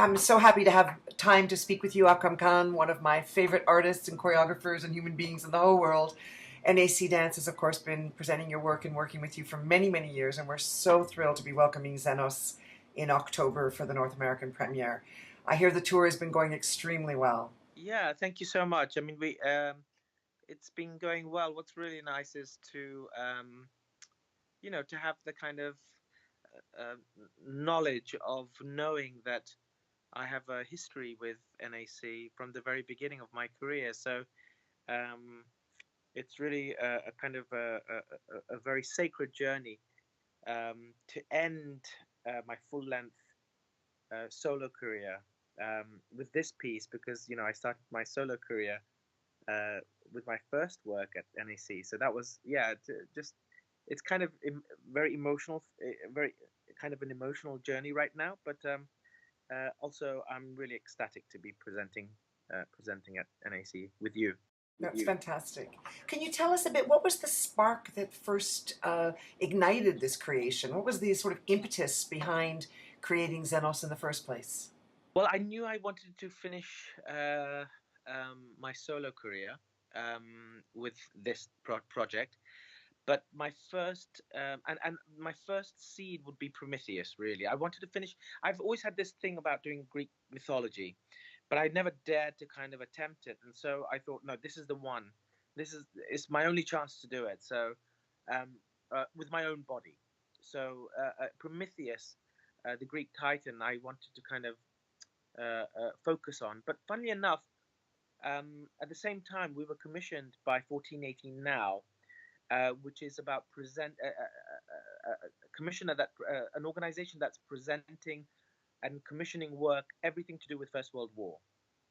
I'm so happy to have time to speak with you, Akram Khan, one of my favorite artists and choreographers and human beings in the whole world. NAC Dance has, of course, been presenting your work and working with you for many, many years, and we're so thrilled to be welcoming Xenos in October for the North American premiere. I hear the tour has been going extremely well. Yeah, thank you so much. I mean, we it's been going well. What's really nice is to to have the kind of knowledge of knowing that I have a history with NAC from the very beginning of my career. So um, it's really a kind of a very sacred journey to end my full length solo career with this piece because I started my solo career uh, with my first work at NAC. So that was just it's kind of very emotional, very kind of an emotional journey right now. But also, I'm really ecstatic to be presenting at NAC with you. That's fantastic. Can you tell us a bit? What was the spark that first ignited this creation? What was the sort of impetus behind creating Xenos in the first place? Well, I knew I wanted to finish my solo career with this project, but my first and my first seed would be Prometheus. Really, I wanted to finish. I've always had this thing about doing Greek mythology, but I never dared to kind of attempt it, and so I thought, no, this is the one. This is it's my only chance to do it. So, um, with my own body. So Prometheus, the Greek Titan, I wanted to kind of focus on. But funnily enough, at the same time, we were commissioned by 1418 Now, which is about a commissioner that an organization that's presenting and commissioning work, everything to do with First World War,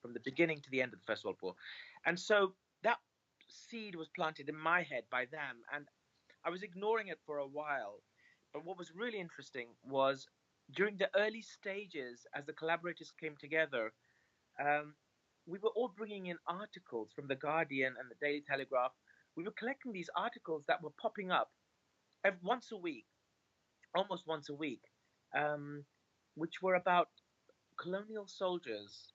from the beginning to the end of the First World War. And so that seed was planted in my head by them, and I was ignoring it for a while. But what was really interesting was during the early stages, as the collaborators came together, um, we were all bringing in articles from the Guardian and the Daily Telegraph. We were collecting these articles that were popping up once a week, almost once a week, um, which were about colonial soldiers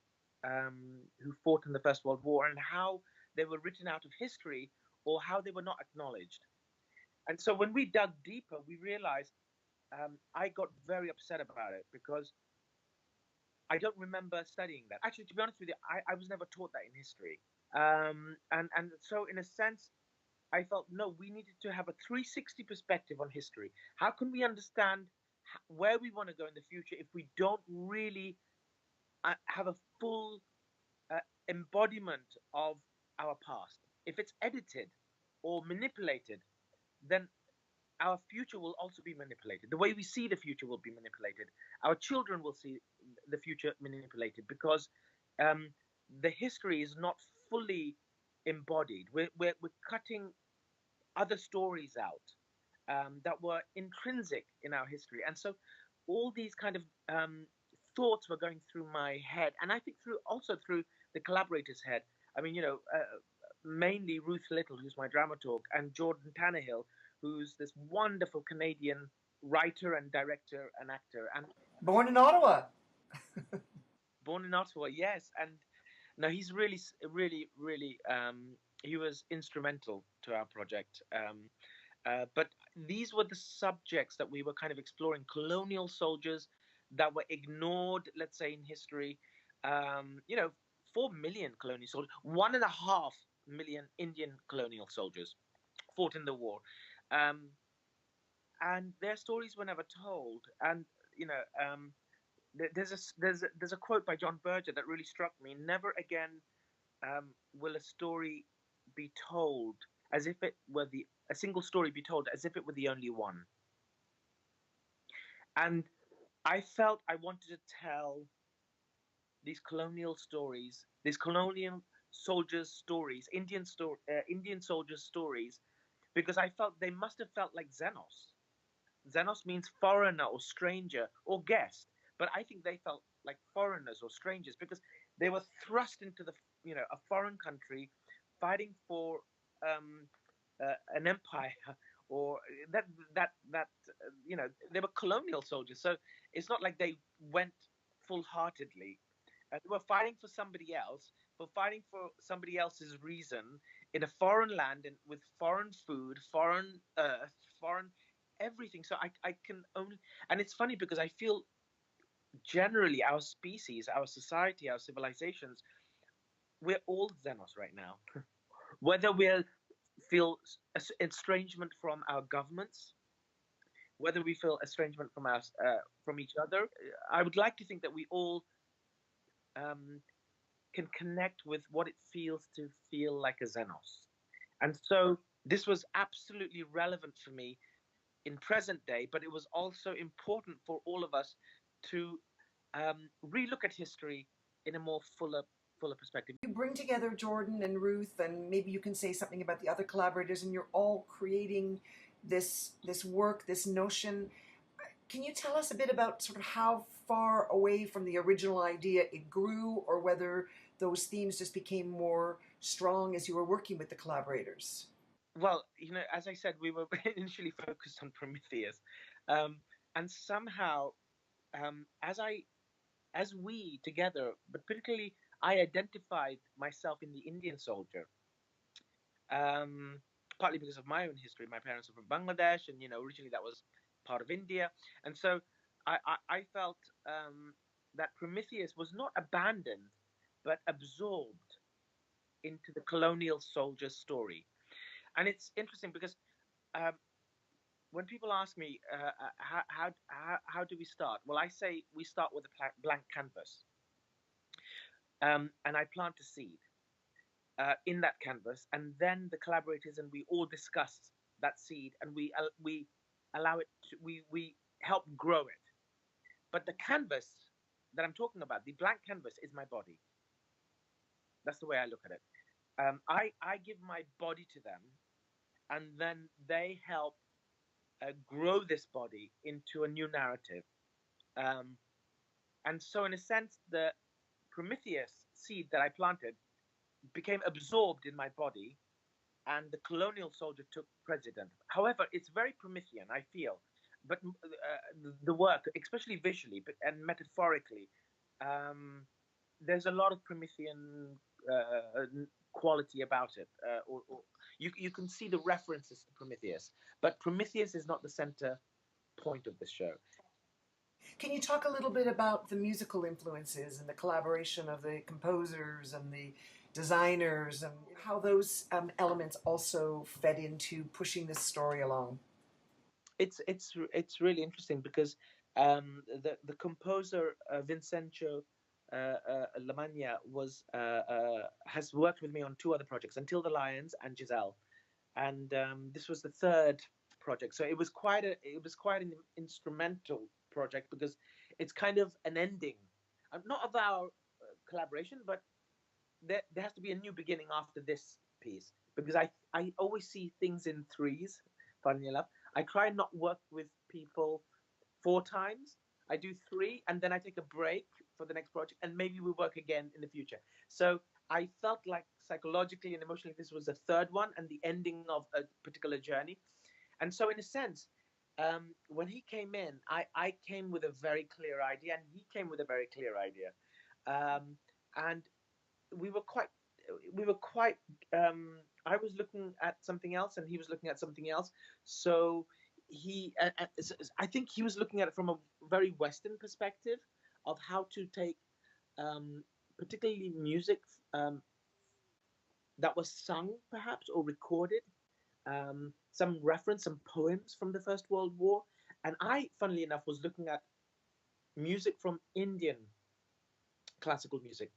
who fought in the First World War and how they were written out of history or how they were not acknowledged. And so when we dug deeper, we realized I got very upset about it because I don't remember studying that. Actually, to be honest with you, I was never taught that in history. And so in a sense, I felt no, we needed to have a 360 perspective on history. How can we understand where we want to go in the future if we don't really have a full uh, embodiment of our past? If it's edited or manipulated, then our future will also be manipulated. The way we see the future will be manipulated. Our children will see the future manipulated because um, the history is not fully embodied. We're cutting other stories out that were intrinsic in our history. And so all these kind of thoughts were going through my head, and I think through also through the collaborators' head. I mean, mainly Ruth Little, who's my dramaturg, and Jordan Tannehill, who's this wonderful Canadian writer and director and actor, and Born in Ottawa. born in Ottawa. Yes, and no, he's really, really, really. He was instrumental to our project. But these were the subjects that we were kind of exploring: colonial soldiers that were ignored, let's say, in history. Um, you know, 4 million colonial soldiers, 1.5 million Indian colonial soldiers fought in the war, um, and their stories were never told. And you know, there's a quote by John Berger that really struck me: "Never again will a story be told as if it were the a single story be told as if it were the only one." And I felt I wanted to tell these colonial stories, these colonial soldiers' stories, Indian soldiers' stories, because I felt they must have felt like Xenos. Xenos means foreigner or stranger or guest, but I think they felt like foreigners or strangers because they were thrust into a foreign country, fighting for an empire, or that they were colonial soldiers. So it's not like they went full-heartedly. They were fighting for somebody else, for fighting for somebody else's reason in a foreign land and with foreign food, foreign earth, foreign everything. So I can only, and it's funny because I feel generally our species, our society, our civilizations, we're all Xenos right now. Whether we feel estrangement from our governments, whether we feel estrangement from us, from each other, I would like to think that we all um, can connect with what it feels to feel like a Xenos. And so this was absolutely relevant for me in present day, but it was also important for all of us to relook at history in a more fuller perspective. You bring together Jordan and Ruth, and maybe you can say something about the other collaborators, and you're all creating this work, this notion. Can you tell us a bit about sort of how far away from the original idea it grew, or whether those themes just became more strong as you were working with the collaborators? Well, as I said, we were initially focused on Prometheus, um, and somehow, um, as I as we together, but particularly I identified myself in the Indian soldier, um, partly because of my own history. My parents are from Bangladesh, and originally that was part of India, and so I felt that Prometheus was not abandoned, but absorbed into the colonial soldier's story. And it's interesting because um, when people ask me how do we start, well, I say we start with a blank canvas, and I plant a seed in that canvas, and then the collaborators and we all discuss that seed, and we allow it to, we help grow it. But the canvas that I'm talking about, the blank canvas, is my body. That's the way I look at it. I give my body to them, and then they help grow this body into a new narrative. Um, and so, in a sense, the Prometheus seed that I planted became absorbed in my body, and the colonial soldier took precedent. However, it's very Promethean, I feel, but the work, especially visually and metaphorically, um, there's a lot of Promethean quality about it. Or you can see the references to Prometheus, but Prometheus is not the center point of the show. Can you talk a little bit about the musical influences and the collaboration of the composers and the designers, and how those elements also fed into pushing this story along? It's really interesting because the composer Vincenzo Lamagna has worked with me on two other projects, Until the Lions and Giselle, and this was the third project. So it was quite an instrumental project because it's kind of an ending, not of our collaboration, but there has to be a new beginning after this piece because I always see things in threes. Funny enough, I try and not work with people four times. I do three, and then I take a break for the next project, and maybe we work again in the future. So I felt like psychologically and emotionally, this was the third one and the ending of a particular journey. And so, in a sense, when he came in, I came with a very clear idea, and he came with a very clear idea. And we were quite we were quite I was looking at something else and he was looking at something else. So I think he was looking at it from a very Western perspective of how to take um, particularly music um, that was sung perhaps or recorded, some reference, some poems from the First World War. And I, funnily enough, was looking at music from Indian classical music.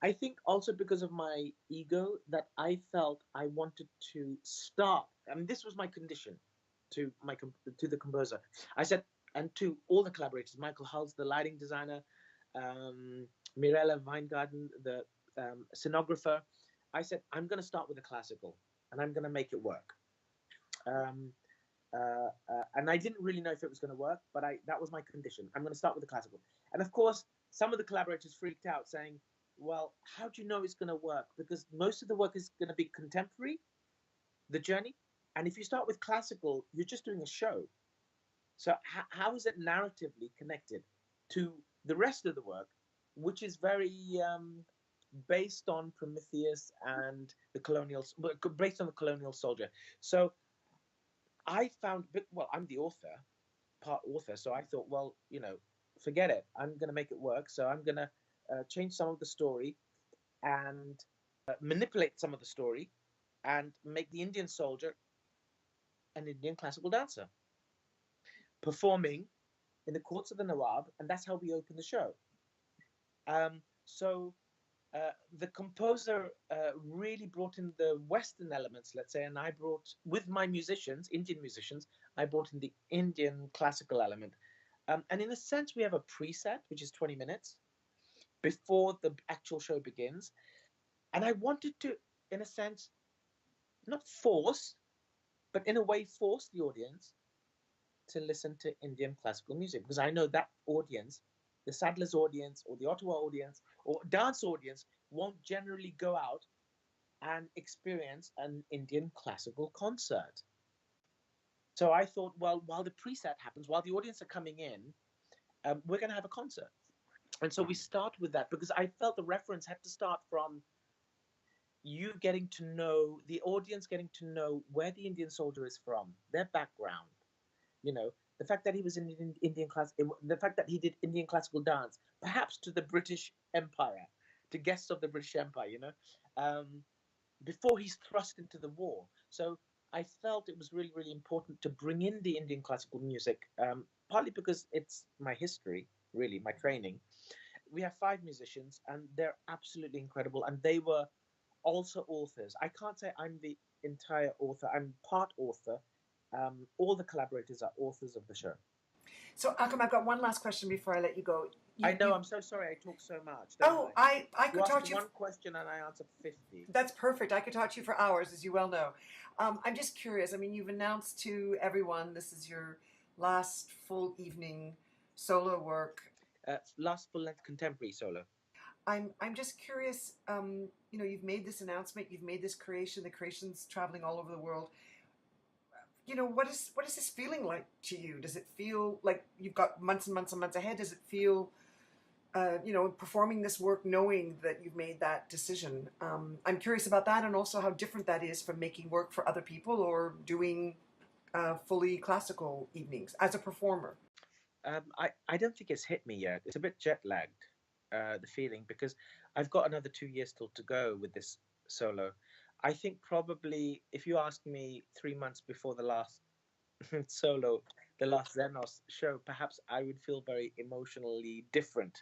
I think also because of my ego that I felt I wanted to start. I mean, this was my condition to the composer. I said, and to all the collaborators, Michael Hulse, the lighting designer, Mirella Weingarten, the scenographer. I said, I'm going to start with the classical, and I'm going to make it work. Um, and I didn't really know if it was going to work, but that was my condition. I'm going to start with the classical. And of course, some of the collaborators freaked out, saying, well, how do you know it's going to work? Because most of the work is going to be contemporary, the journey. And if you start with classical, you're just doing a show. So how is it narratively connected to the rest of the work, which is very based on Prometheus and the colonial, based on the colonial soldier. So I found, well, I'm the author, part author, so I thought, well, forget it. I'm going to make it work. So I'm going to change some of the story and manipulate some of the story and make the Indian soldier an Indian classical dancer performing in the courts of the Nawab, and that's how we open the show. So the composer really brought in the Western elements, let's say, and I brought, with my musicians, Indian musicians, I brought in the Indian classical element. And in a sense, we have a preset, which is 20 minutes before the actual show begins. And I wanted to, in a sense, not force, but in a way force the audience to listen to Indian classical music, because I know that audience, the Sadler's audience or the Ottawa audience or dance audience, won't generally go out and experience an Indian classical concert. So I thought, well, while the preset happens, while the audience are coming in, we're going to have a concert. And so we start with that, because I felt the reference had to start from you getting to know, the audience getting to know where the Indian soldier is from, their background, the fact that he was in Indian class, the fact that he did Indian classical dance, perhaps to the British Empire, to guests of the British Empire, before he's thrust into the war. So I felt it was really, really important to bring in the Indian classical music, partly because it's my history, really, my training. We have 5 musicians, and they're absolutely incredible, and they were also authors. I can't say I'm the entire author. I'm part author. All the collaborators are authors of the show. So, Akram, I've got one last question before I let you go. I know, I'm so sorry I talk so much. I could talk to you. One question and I answer 50. That's perfect. I could talk to you for hours, as you well know. I'm just curious. I mean, you've announced to everyone this is your last full evening solo work. Last full-length contemporary solo. I'm just curious. You've made this announcement. You've made this creation. The creation's traveling all over the world. What is this feeling like to you? Does it feel like you've got months and months and months ahead? Does it feel, performing this work knowing that you've made that decision? I'm curious about that, and also how different that is from making work for other people or doing fully classical evenings as a performer. I don't think it's hit me yet. It's a bit jet lagged, the feeling, because I've got another 2 years still to go with this solo. I think probably if you asked me 3 months before the last solo, the last Xenos show, perhaps I would feel very emotionally different.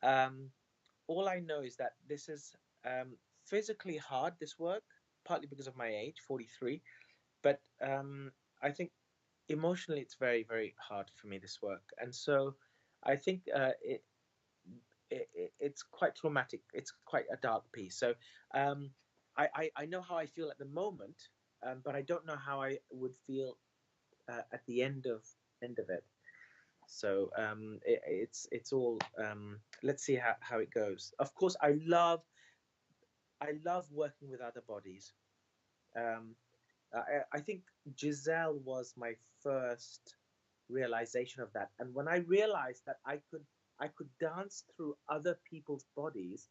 All I know is that this is physically hard, this work, partly because of my age, 43. But I think emotionally it's very, very hard for me, this work. And so I think it's quite traumatic. It's quite a dark piece. So I know how I feel at the moment, but I don't know how I would feel at the end of it. So it's all let's see how it goes. Of course, I love working with other bodies. I think Giselle was my first realization of that, and when I realized that I could dance through other people's bodies,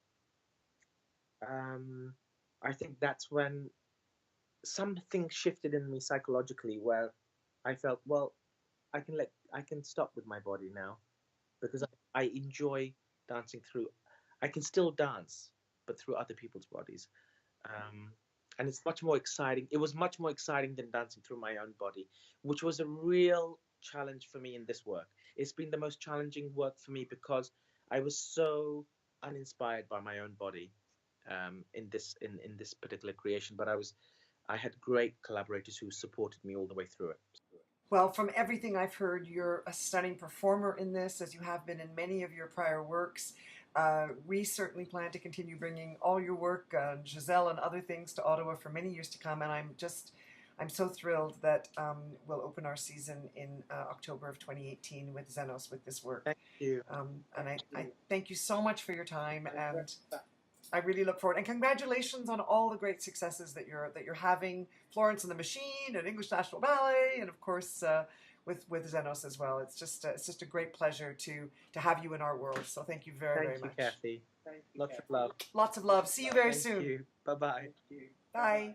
I think that's when something shifted in me psychologically, where I felt, well, I can stop with my body now, because I enjoy dancing through. I can still dance, but through other people's bodies, and it's much more exciting. It was much more exciting than dancing through my own body, which was a real challenge for me in this work. It's been the most challenging work for me because I was so uninspired by my own body in this particular creation. But I had great collaborators who supported me all the way through it. Well, from everything I've heard, you're a stunning performer in this, as you have been in many of your prior works. We certainly plan to continue bringing all your work, Giselle and other things, to Ottawa for many years to come. And I'm so thrilled that we'll open our season in October of 2018 with Xenos with this work. Thank you. And I thank you so much for your time, and I really look forward. And congratulations on all the great successes that you're having. Florence and the Machine and English National Ballet, and of course with Xenos as well. It's just a great pleasure to have you in our world. So thank you very, very much. Kathy. Lots of love. Lots of love. See you very Thank soon. you. Bye-bye. Bye.